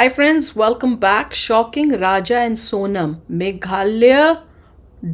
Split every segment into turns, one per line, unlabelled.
Hi friends, welcome back. Shocking Raja and Sonam. Meghalaya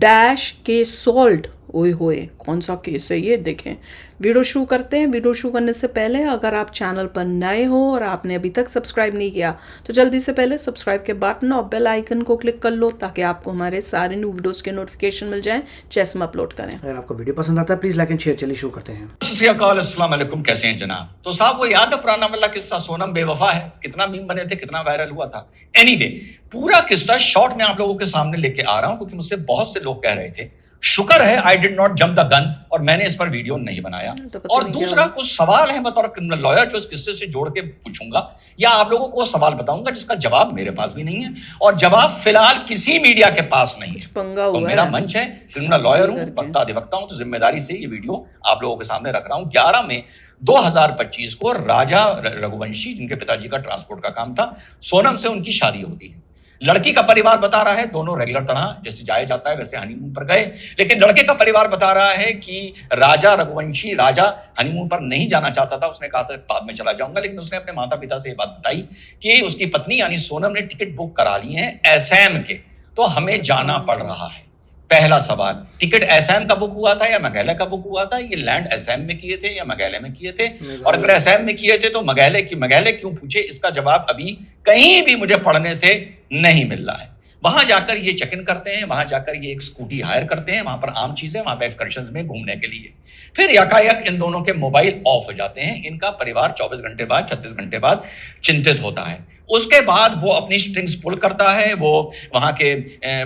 dash के salt ओए होए कौन सा केस है ये देखें। वीडियो शुरू करते हैं। वीडियो शुरू करने से पहले अगर आप चैनल पर नए हो और आपने अभी तक सब्सक्राइब नहीं किया तो जल्दी से पहले सब्सक्राइब के बटन और बेल आइकन को क्लिक कर लो ताकि आपको हमारे सारे न्यू वीडियोस के नोटिफिकेशन मिल जाएं जैसे हम अपलोड करें।
अगर आपको वीडियो पसंद आता है प्लीज लाइक एंड शेयर। चलिए शुरू करते हैं।
अस्सलाम वालेकुम, कैसे हैं जनाब। तो साहब वो याद है पुराना वाला किस्सा, सोनम बेवफा है, कितना मीम बने थे, कितना वायरल हुआ था। एनीवे, पूरा किस्सा शॉर्ट में आप लोगों के सामने लेके आ रहा हूं क्योंकि मुझसे बहुत से लोग कह रहे थे, शुक्र है I did not jump the gun और मैंने इस पर वीडियो नहीं बनाया। और दूसरा कुछ सवाल है बतौर क्रिमिनल लॉयर जो इस किस्से से जोड़ के पूछूंगा या आप लोगों को सवाल बताऊंगा जिसका जवाब मेरे पास भी नहीं है और जवाब फिलहाल किसी मीडिया के पास नहीं है। तो मेरा मंच है, क्रिमिनल लॉयर हूं, वक्ता अधिवक्ता हूं, तो जिम्मेदारी से ये वीडियो आप लोगों के सामने रख रहा हूं। 11 मई 2025 को राजा रघुवंशी, जिनके पिताजी का ट्रांसपोर्ट का काम था, सोनम से उनकी शादी होती है। लड़की का परिवार बता रहा है दोनों रेगुलर तरह जैसे जाया जाता है वैसे हनीमून पर गए, लेकिन लड़के का परिवार बता रहा है कि राजा रघुवंशी हनीमून पर नहीं जाना चाहता था। उसने कहा था बाद में चला जाऊंगा, लेकिन उसने अपने माता पिता से ये बात बताई कि उसकी पत्नी यानी सोनम ने टिकट बुक करा ली है असम के, तो हमें जाना पड़ रहा है। पहला सवाल, टिकट असम का बुक हुआ था या मेघालय का बुक हुआ था? ये लैंड असम में किए थे या मेघालय में किए थे? और अगर असम में किए थे तो मेघालय क्यों पूछे, इसका जवाब अभी कहीं भी मुझे पढ़ने से नहीं मिल रहा है। वहां जाकर ये चेक इन करते हैं, वहां जाकर ये एक स्कूटी हायर करते हैं, वहां पर आम चीजें, वहां पे एक्सकर्शंस में घूमने के लिए। फिर यकायक इन दोनों के मोबाइल ऑफ हो जाते हैं। इनका परिवार 24 घंटे बाद 36 घंटे बाद चिंतित होता है। उसके बाद वो अपनी स्ट्रिंग्स पुल करता है। वो वहां के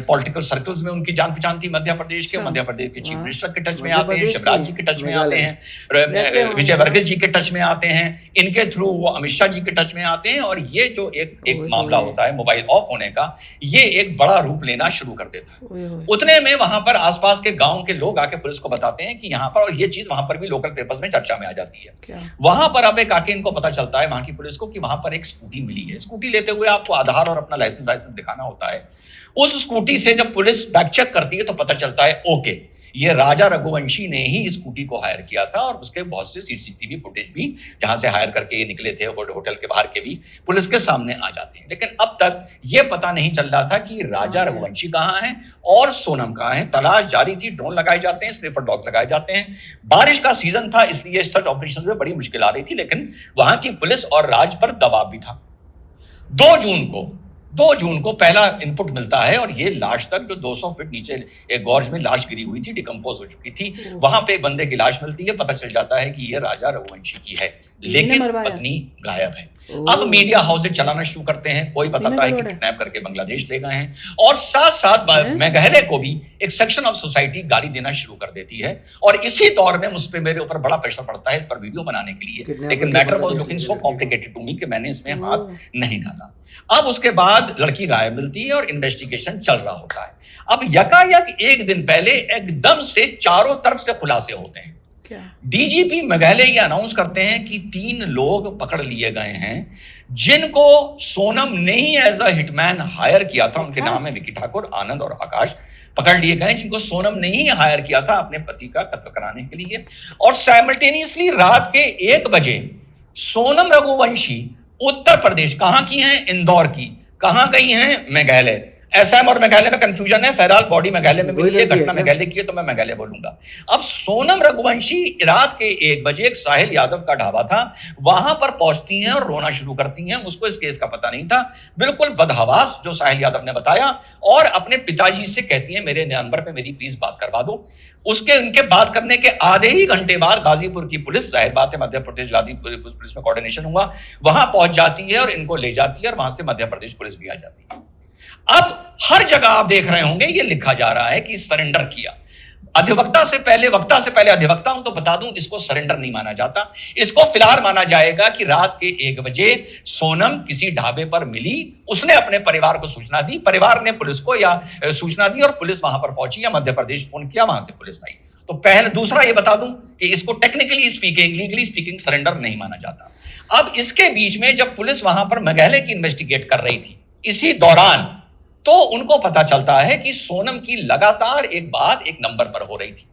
पॉलिटिकल सर्कल्स में उनकी जान पहचान थी मध्य प्रदेश के चीफ मिनिस्टर के टच में आते हैं, शिवराज जी के टच में आते हैं, विजय वर्गीस जी के टच में आते हैं, इनके थ्रू वो अमित शाह जी के टच में आते हैं। और ये जो एक मामला होता है मोबाइल ऑफ होने का, ये एक बड़ा रूप लेना शुरू कर देता है। उतने में वहां पर आसपास के गांव के लोग आके पुलिस को बताते हैं कि यहाँ पर, और ये चीज वहां पर भी लोकल पेपर्स में चर्चा में आ जाती है। वहां पर अब एक आके इनको पता चलता है वहां की पुलिस को कि वहां पर एक स्कूटी मिली है। स्कूटी लेते हुए आपको आधार और अपना लाइसेंस दिखाना होता है। उस स्कूटी से जब पुलिस बैक चेक करती है तो पता चलता है ओके, ये राजा रघुवंशी ने ही स्कूटी को हायर किया था। और उसके बहुत से सीसीटीवी फुटेज भी जहां से हायर करके ये निकले थे होटल के बाहर के भी पुलिस के सामने आ जाते हैं। लेकिन अब तक ये पता नहीं चल रहा था कि राजा रघुवंशी कहां है और सोनम कहां है। तलाश जारी थी, ड्रोन लगाए जाते हैं, स्निफर डॉग लगाए जाते हैं। बारिश का सीजन था इसलिए सर्च ऑपरेशन में बड़ी मुश्किल आ रही थी, लेकिन वहां की पुलिस और राज पर दबाव भी था। 2 जून को पहला इनपुट मिलता है और ये लाश तक जो 200 फीट नीचे एक गॉर्ज में लाश गिरी हुई थी, डिकम्पोज हो चुकी थी, वहां पे एक बंदे की लाश मिलती है। पता चल जाता है कि ये राजा रघुवंशी की है, लेकिन पत्नी गायब है। अब मीडिया हाउसेज चलाना शुरू करते हैं। कोई बताता है कि किडनैप करके बांग्लादेश ले गए हैं, और साथ साथ मेघालय को भी एक सेक्शन ऑफ सोसाइटी गाली देना शुरू कर देती है। और इसी दौर में मुझ पे मेरे ऊपर बड़ा प्रेशर पड़ता है इस पर वीडियो बनाने के लिए, लेकिन matter was looking so complicated to me कि मैंने इसमें हाथ नहीं डाला। अब उसके बाद लड़की गायब मिलती है और इन्वेस्टिगेशन चल रहा होता है। अब यकायक एक दिन पहले एकदम से चारों तरफ से खुलासे होते हैं। डीजीपी मेघालय ये अनाउंस करते हैं कि 3 लोग पकड़ लिए गए हैं जिनको सोनम ने ही एज अ हिटमैन हायर किया था। उनके नाम है विकी ठाकुर, आनंद और आकाश। पकड़ लिए गए जिनको सोनम ने ही हायर किया था अपने पति का कत्ल कराने के लिए। और साइमल्टेनियसली रात के 1 बजे सोनम रघुवंशी उत्तर प्रदेश, कहां की हैं? इंदौर की। कहां गई हैं? मेघालय। असम और मेघालय में कंफ्यूजन है, फहराल बॉडी मेघालय में मिली है, घटना मेघालय की है तो मैं मेघालय बोलूंगा। अब सोनम रघुवंशी रात के 1 बजे एक साहिल यादव का ढाबा था, वहां पर पहुंचती हैं और रोना शुरू करती हैं। उसको इस केस का पता नहीं था, बिल्कुल बदहवास जो साहिल यादव ने बताया, और अपने पिताजी से कहती है मेरे नंबर पे मेरी प्लीज बात करवा दो। उनके बात करने के आधे ही घंटे बाद गाजीपुर की पुलिस, जाहिर बात है मध्य प्रदेश गाजीपुर पुलिस में कोऑर्डिनेशन हुआ, वहां पहुंच जाती है और इनको ले जाती है, और वहां से मध्य प्रदेश पुलिस भी आ जाती है। अब हर जगह आप देख रहे होंगे ये लिखा जा रहा है कि सरेंडर किया। अधिवक्ता से पहले अधिवक्ता हूं तो बता दूं, इसको सरेंडर नहीं माना जाता। इसको फिलहाल माना जाएगा कि रात के 1 बजे सोनम किसी ढाबे पर मिली, उसने अपने परिवार को सूचना दी, परिवार ने पुलिस को या सूचना दी और पुलिस वहां पर पहुंची या मध्य प्रदेश फोन किया, वहां से पुलिस आई। तो पहले दूसरा ये बता दूं कि इसको technically speaking, legally speaking surrender नहीं माना जाता। अब इसके बीच में जब पुलिस वहां पर मेघालय की इन्वेस्टिगेट कर रही थी, इसी दौरान तो उनको पता चलता है कि सोनम की लगातार एक बात एक नंबर पर हो रही थी।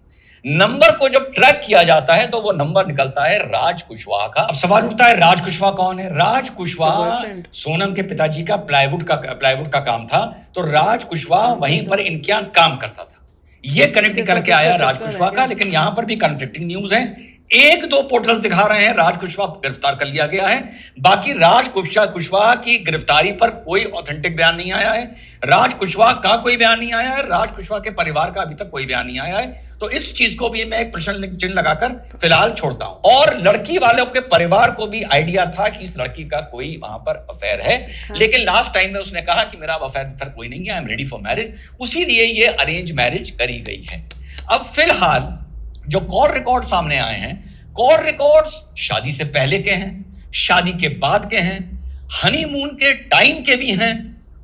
नंबर को जब ट्रैक किया जाता है तो वो नंबर निकलता है राज कुशवाहा का। अब सवाल उठता है राज कुशवाहा कौन है? राज कुशवाहा
बॉयफ्रेंड।
सोनम के पिताजी का प्लाईवुड का काम था, तो राज कुशवाहा वहीं पर इनके यहाँ काम करता था। ये कनेक्ट
इसके
करके
साथ
आया
इसका
राज
चक्कर है
कुशवाहा का,
क्या?
लेकिन यहां पर भी कन्फ्लिक्टिंग न्यूज है। एक दो पोर्टल्स दिखा रहे हैं राज कुशवाहा गिरफ्तार कर लिया गया है, बाकी राज कुशवाहा की गिरफ्तारी पर कोई ऑथेंटिक बयान नहीं आया है, राज कुशवाहा का कोई बयान नहीं आया है, राज कुशवाहा के परिवार का अभी तक कोई बयान नहीं आया है। तो इस चीज को भी मैं एक प्रश्न चिन्ह लगाकर फिलहाल छोड़ता हूं। और लड़की वालों के परिवार को भी आइडिया था कि इस लड़की का कोई वहां पर अफेयर है, लेकिन लास्ट टाइम में उसने कहा कि मेरा अफेयर कोई नहीं है, I am ready for marriage, उसी लिए ये अरेंज मैरिज करी गई है। अब फिलहाल जो कॉल रिकॉर्ड सामने आए हैं, कॉल रिकॉर्ड्स शादी से पहले के हैं, शादी के बाद के हैं, हनीमून के टाइम के भी हैं,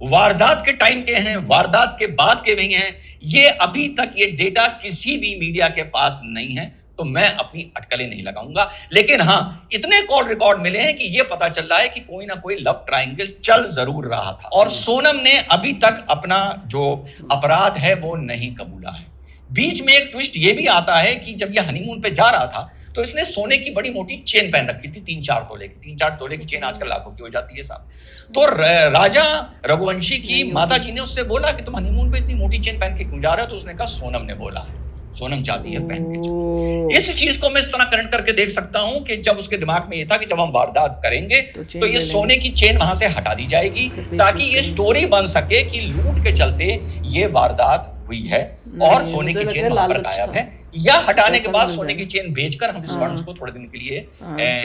वारदात के टाइम के हैं, वारदात के बाद के भी हैं। ये अभी तक ये डेटा किसी भी मीडिया के पास नहीं है, तो मैं अपनी अटकलें नहीं लगाऊंगा। लेकिन हां, इतने कॉल रिकॉर्ड मिले हैं कि ये पता चल रहा है कि कोई ना कोई लव ट्रायंगल चल जरूर रहा था। और सोनम ने अभी तक अपना जो अपराध है वो नहीं कबूला है। बीच में एक ट्विस्ट ये भी आता है कि जब ये हनीमून पे जा रहा था तो इसने सोने की बड़ी मोटी चेन पहन रखी थी, 3-4 तोले की। 3-4 तोले की चेन आजकल लाखों की हो जाती है साहब। तो राजा रघुवंशी की माता जी ने उससे बोला कि तुम हनीमून पे इतनी मोटी चेन पहन के क्यों जा रहे हो? तो उसने कहा सोनम ने बोला है, सोनम चाहती है पहन के चलो। इस चीज को मैं इस तरह कनेक्ट करके देख सकता हूं कि जब उसके दिमाग में ये था कि जब हम वारदात करेंगे तो ये सोने की चेन वहां से हटा दी जाएगी, ताकि ये स्टोरी बन सके कि लूट के चलते ये वारदात हुई है और सोने की चेन वहां पर गायब है, या हटाने के बाद सोने की चेन बेचकर हम इस फंड्स को थोड़े दिन के लिए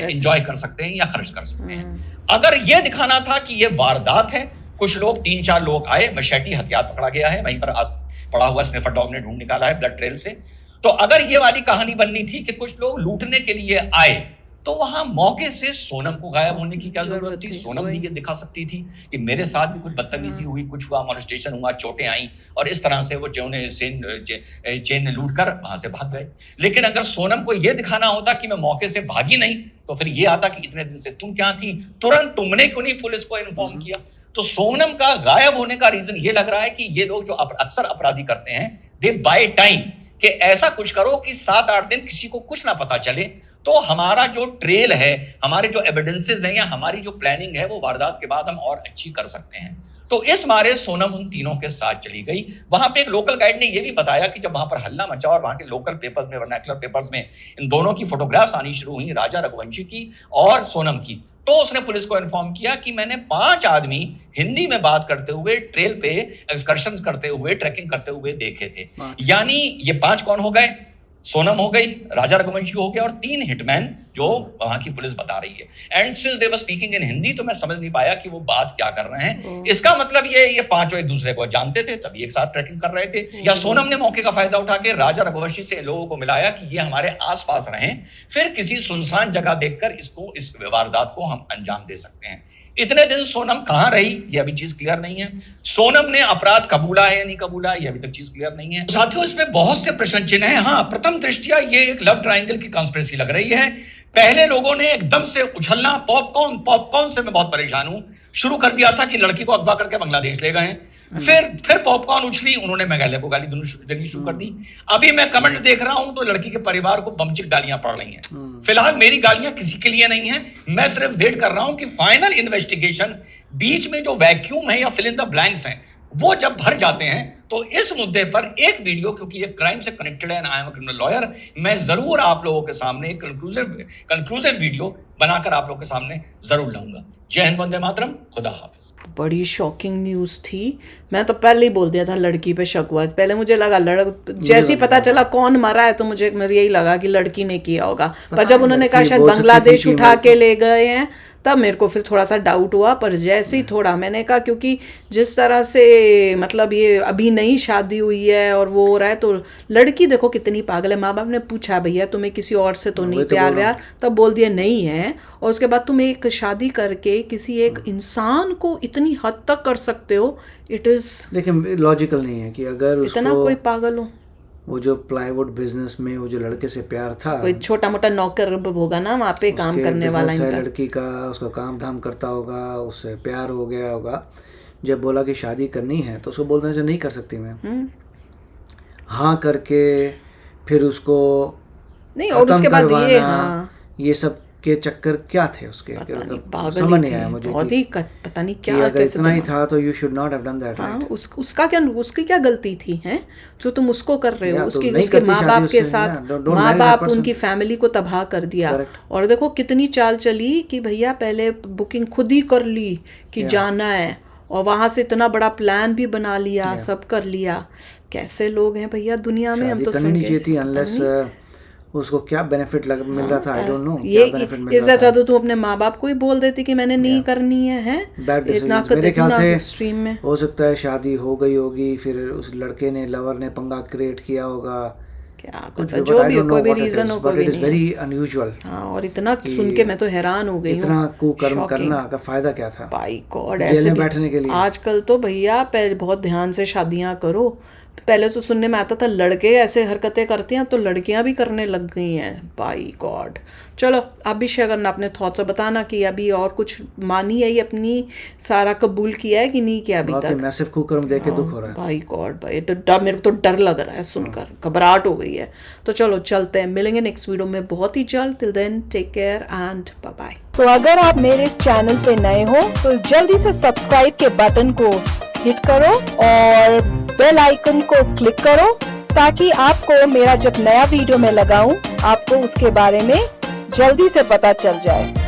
एंजॉय कर सकते हैं या खर्च कर सकते हैं। अगर यह दिखाना था कि यह वारदात है, कुछ लोग 3-4 लोग आए, मशेटी हथियार पकड़ा गया है, वहीं पर पड़ा हुआ स्निफर डॉग ने ढूंढ निकाला है ब्लड ट्रेल से। तो अगर ये वाली कहानी बननी थी कि कुछ लोग लूटने के लिए आए, तो वहां मौके से सोनम को गायब होने की क्या जरूरत थी? सोनम भी ये दिखा सकती थी कि मेरे साथ भी कुछ बदतमीजी हुई, कुछ हुआ, मोलेस्टेशन हुआ, चोटें आई, और इस तरह से वो चेन लूट कर वहां से भाग गए। लेकिन अगर सोनम को यह दिखाना होता कि मैं मौके से भागी नहीं, तो फिर ये आता कि इतने दिन से तुम क्या थी, तुरंत तुमने क्यों नहीं पुलिस को इन्फॉर्म किया? तो सोनम का गायब होने का रीजन ये लग रहा है कि ये लोग जो अक्सर अपराधी करते हैं, दे बाय टाइम, कि ऐसा कुछ करो कि 7-8 दिन किसी को कुछ ना पता चले, तो हमारा जो ट्रेल है, हमारे जो एविडेंसेस हैं, या हमारी जो प्लानिंग है, वो वारदात के बाद हम और अच्छी कर सकते हैं। तो इस मारे सोनम उन तीनों के साथ चली गई। वहां पे एक लोकल गाइड ने यह भी बताया कि जब वहां पर हल्ला मचा और वहां के लोकल पेपर्स में, वर्नाक्युलर पेपर्स में इन दोनों की फोटोग्राफ्स आनी शुरू हुई, राजा रघुवंशी की और सोनम की, तो उसने पुलिस को इन्फॉर्म किया कि मैंने 5 आदमी हिंदी में बात करते हुए, ट्रेल पे एक्सकर्शंस करते हुए, ट्रैकिंग करते हुए देखे थे। यानी ये 5 कौन हो गए? सोनम हो गई, राजा रघुवंशी हो गया, और 3 हिटमैन जो वहां की पुलिस बता रही है। And since they were speaking in Hindi, तो मैं समझ नहीं पाया कि वो बात क्या कर रहे हैं। इसका मतलब ये 5 एक दूसरे को जानते थे, तभी एक साथ ट्रैकिंग कर रहे थे, या सोनम ने मौके का फायदा उठा के राजा रघुवंशी से लोगों को मिलाया कि ये हमारे आसपास रहें, फिर किसी सुनसान जगह देखकर इस वारदात को हम अंजाम दे सकते हैं। इतने दिन सोनम कहां रही, ये अभी चीज क्लियर नहीं है। सोनम ने अपराध कबूला है या नहीं कबूला, ये अभी तक चीज क्लियर नहीं है। साथियों, इसमें बहुत से प्रश्न चिन्ह हैं। हाँ, प्रथम दृष्टिया ये एक लव ट्रायंगल की कॉन्स्पिरेसी लग रही है। पहले लोगों ने एकदम से उछलना, पॉपकॉर्न से मैं बहुत परेशान हूं, शुरू कर दिया था कि लड़की को अगवा करके बांग्लादेश ले गए। फिर पॉपकॉर्न उछली, उन्होंने मेघालय को गाली देनी शुरू कर दी। अभी मैं कमेंट्स देख रहा हूं तो लड़की के परिवार को बमचिक गालियां पड़ रही हैं। फिलहाल मेरी गालियां किसी के लिए नहीं है, मैं सिर्फ वेट कर रहा हूं कि फाइनल इन्वेस्टिगेशन, बीच में जो वैक्यूम है या फिल इन द ब्लैंक्स हैं, वो जब भर जाते हैं, तो इस मुद्दे पर एक वीडियो, क्योंकि ये क्राइम से कनेक्टेड है, I am a criminal lawyer, मैं जरूर आप लोगों के सामने एक कंक्लूसिव वीडियो बनाकर आप लोगों के सामने जरूर लाऊंगा। जय हिंद, वंदे मातरम, खुदा हाफिज।
बड़ी शॉकिंग न्यूज़ थी। मैं तो पहले ही बोल दिया था लड़की पे शक हुआ। पहले मुझे लगा जैसे ही पता चला कौन मरा है, तो मुझे यही लगा कि लड़की ने किया होगा। पर जब उन्होंने कहा शायद बांग्लादेश उठा के ले गए हैं, तब मेरे को फिर थोड़ा सा डाउट हुआ। पर जैसे ही थोड़ा मैंने कहा, क्योंकि जिस तरह से मतलब ये अभी नई शादी हुई है और वो हो रहा है, तो लड़की देखो कितनी पागल है। माँ बाप ने पूछा भैया तुम्हें किसी और से तो नहीं प्यार व्यार, तब बोल दिया नहीं है। और उसके बाद तुम एक शादी करके किसी एक इंसान को इतनी हद तक कर सकते हो, इट इज,
देखिए लॉजिकल नहीं है कि अगर
इतना कोई पागल हो।
वो जो प्लाईवुड बिजनेस में वो जो लड़के से प्यार था,
कोई छोटा मोटा नौकर होगा ना वहाँ पे काम करने वाला इनका,
लड़की का उसका काम धाम करता होगा, उससे प्यार हो गया होगा। जब बोला कि शादी करनी है तो उसको बोलने से नहीं कर सकती मैं, हाँ करके फिर उसको
नहीं, और
खत्म
उसके बाद ये
करवाना,
हाँ
ये सब के चक्कर क्या थे उसके,
पता नहीं,
मतलब
पागल
समझ
ही
नहीं
थे
आया मुझे
बहुत
कि
ही पता नहीं
कि
क्या
अगर
कैसे
इतना ही
दिमाग।
था तो you should not have done that,
हाँ
राइट?
उसका क्या, उसकी क्या गलती थी हैं जो तुम उसको कर रहे हो?
या तो
उसकी
नहीं
उसके
करती
माँ
शादी
बाप के
उससे,
साथ,
या don't
माँ
marry that
बाप
person.
उनकी फैमिली को तबाह कर दिया।
Correct.
और देखो कितनी चाल चली कि भैया पहले बुकिंग खुद ही कर ली कि
Yeah.
जाना है, और वहां से इतना बड़ा प्लान भी बना लिया,
Yeah.
सब कर लिया। कैसे लोग हैं भैया दुनिया में, हम
शादी
तो
करनी
सुन
नहीं
के
चाहिए थी
पता
अनलेस
नहीं।
उसको क्या बेनिफिट मिल रहा था, आई डोंट नो
ये
क्या बेनिफिट मिल
इससे
रहा
अच्छा
था।
तो तू अपने माँ बाप को ही बोल देती कि मैंने नहीं
Yeah.
करनी है
बैड
इतना
डिसीजन मेरे ख्याल
इतना
से
स्ट्रीम में।
हो सकता है शादी हो गई होगी, फिर उस लड़के ने, लवर ने पंगा क्रिएट किया होगा
क्या
कुछ
पता
भी,
जो
बट आई
भी हो,
डोंट नो
कोई भी
व्हाट इट
रीजन
इज,
हो, कोई
बट
भी
इट इज
नहीं है।
वेरी अनयूजुअल
हाँ, और इतना
कि
सुन के मैं तो हैरान हो गई हूँ।
इतना कुकर्म
Shocking.
करना का फायदा क्या था?
बाई गॉड,
जेल
ऐसे
में
भी
बैठने के लिए।
आजकल तो भैया पहले बहुत ध्यान से शादियां करो। पहले तो सुनने में आता था लड़के ऐसे हरकतें करती हैं, अब तो लड़कियां भी करने लग गई हैं। By God. चलो आप भी शेयर करना अपने थॉट्स और बताना कि अभी और कुछ मानी है, ये अपनी सारा कबूल किया है कि नहीं किया अभी
बहुत ही
तक।
मैसिव कुकर्म देख के दुख हो रहा है।
भाई गॉड भाई, मेरे को तो डर लग रहा है सुनकर, घबराहट हो गई है। तो चलो चलते हैं, मिलेंगे नेक्स्ट वीडियो में बहुत ही जल्द। Till then take care and bye bye.
तो अगर आप मेरे इस चैनल पे नए हो तो जल्दी से सब्सक्राइब के बटन को हिट करो और बेल आइकन को क्लिक करो, ताकि आपको मेरा जब नया वीडियो मैं लगाऊं आपको उसके बारे में जल्दी से पता चल जाए।